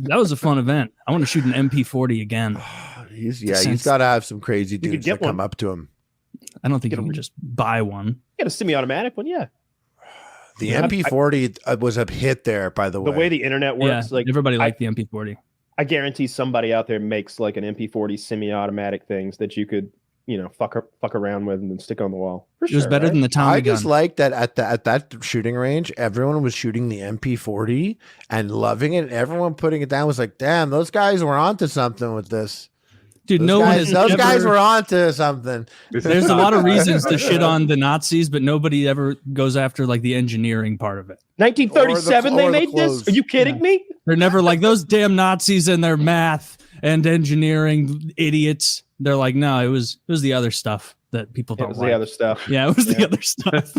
That was a fun event. I want to shoot an MP40 again. He's got to have some crazy dudes that come up to him. I don't think you can just buy one. Get a semi-automatic one, yeah. The MP40 was a hit there, by the way. The way the internet works, like everybody liked the MP40. I guarantee somebody out there makes like an MP40 semi-automatic things that you could, fuck around with and then stick on the wall. It was better than the Tommy gun. I just like that at that shooting range, everyone was shooting the MP40 and loving it. Everyone putting it down was like, damn, those guys were onto something with this. Dude, those guys were onto something. There's a lot of reasons to shit on the Nazis, but nobody ever goes after like the engineering part of it. 1937, they made this? Are you kidding me? They're never like those damn Nazis and their math and engineering idiots. They're like, no, it was the other stuff that people don't like. The other stuff. Yeah, it was the other stuff.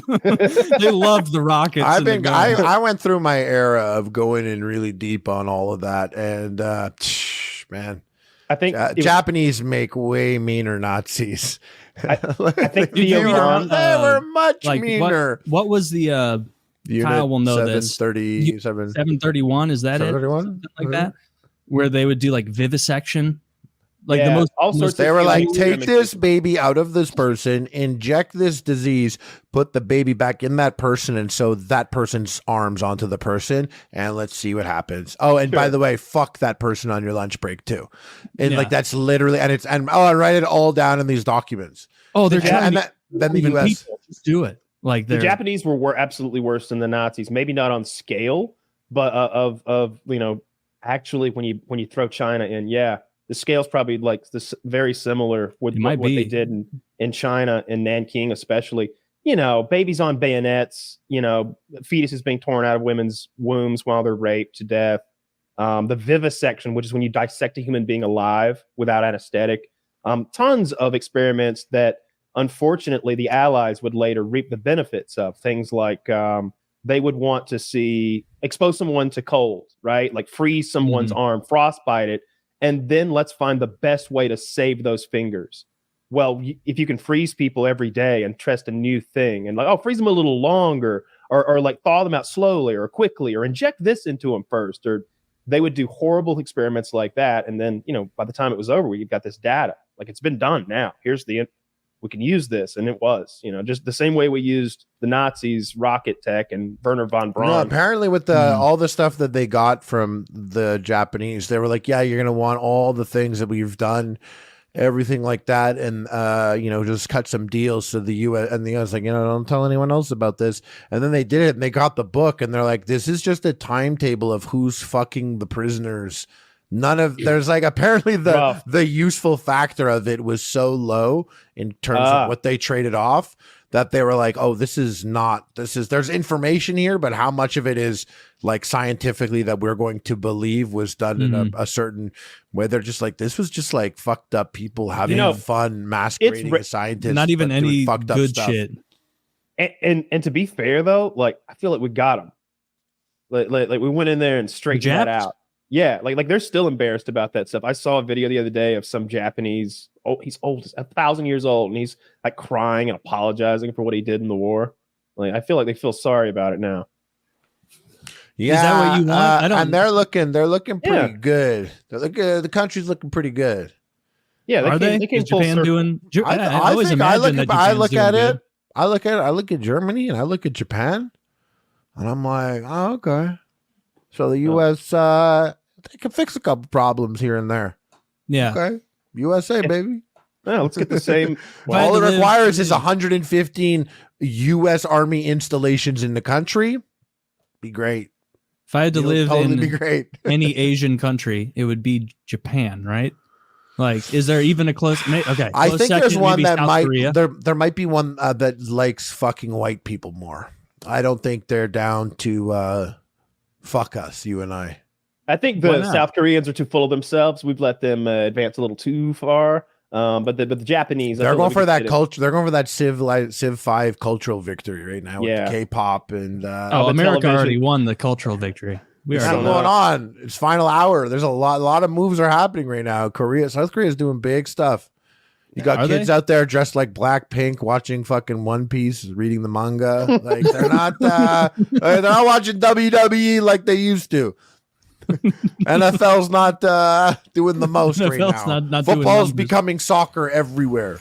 They loved the rockets. I went through my era of going in really deep on all of that, and man. I think Japanese make way meaner Nazis. I think they were much meaner. What was the Kyle will know this 731? Is that 731? Something like that, where they would do like vivisection. Like all sorts. They were like, take this baby out of this person, inject this disease, put the baby back in that person, and sew that person's arms onto the person, and let's see what happens. Oh, and by the way, fuck that person on your lunch break too. And like that's literally, I write it all down in these documents. Oh, they're trying. Then the U.S. just do it. Like the Japanese were absolutely worse than the Nazis. Maybe not on scale, but of actually when you throw China in, the scale's probably like this very similar with what they did in China and Nanking, especially. Babies on bayonets, fetuses being torn out of women's wombs while they're raped to death. The vivisection, which is when you dissect a human being alive without anesthetic. Tons of experiments that unfortunately the Allies would later reap the benefits of. Things like they would want to expose someone to cold, right? Like freeze someone's arm, frostbite it. And then let's find the best way to save those fingers. Well, if you can freeze people every day and test a new thing and like, freeze them a little longer or like thaw them out slowly or quickly or inject this into them first, or they would do horrible experiments like that. And then, by the time it was over, we've got this data. Like it's been done now. We can use this. And it was, just the same way we used the Nazis, rocket tech, and Werner von Braun. No, apparently with all the stuff that they got from the Japanese, they were like, yeah, you're going to want all the things that we've done, everything like that. And, just cut some deals to the U.S. And the U.S. like, don't tell anyone else about this. And then they did it and they got the book and they're like, this is just a timetable of who's fucking the prisoners. There's like apparently the useful factor of it was so low in terms of what they traded off that they were like, there's information here, but how much of it is like scientifically that we're going to believe was done in a certain way. They're just like, this was just like fucked up people having fun masquerading as scientists. Not even any fucked up good stuff. shit. And to be fair though, like I feel like we got them. Like we went in there and straightened that out. Yeah, like they're still embarrassed about that stuff. I saw a video the other day of some Japanese. He's old, 1,000 years old, and he's like crying and apologizing for what he did in the war. Like I feel like they feel sorry about it now. Yeah, is that what you want? And they're looking pretty good. The country's looking pretty good. Yeah, are they? Is Japan doing? I look at Germany and I look at Japan, and I'm like, oh, okay. So the U.S. They can fix a couple problems here and there. Yeah. Okay. USA, baby. Yeah, let's get the same. All it requires is 115 U.S. Army installations in the country. Be great. If I had to live in be great. any Asian country, it would be Japan, right? Like, is there even a close? Okay, I think there's one that might. There might be one that likes fucking white people more. I don't think they're down to fuck us, you and I. I think the South Koreans are too full of themselves. We've let them advance a little too far. But the Japanese, they're going for that culture. They're going for that Civ 5 cultural victory right now with the K-pop and. America already won the cultural victory. What's going on? It's final hour. There's a lot of moves are happening right now. South Korea is doing big stuff. You got kids out there dressed like Blackpink, watching fucking One Piece, reading the manga. Like they're not watching WWE like they used to. NFL's not doing the most right now. Not Football's becoming soccer everywhere.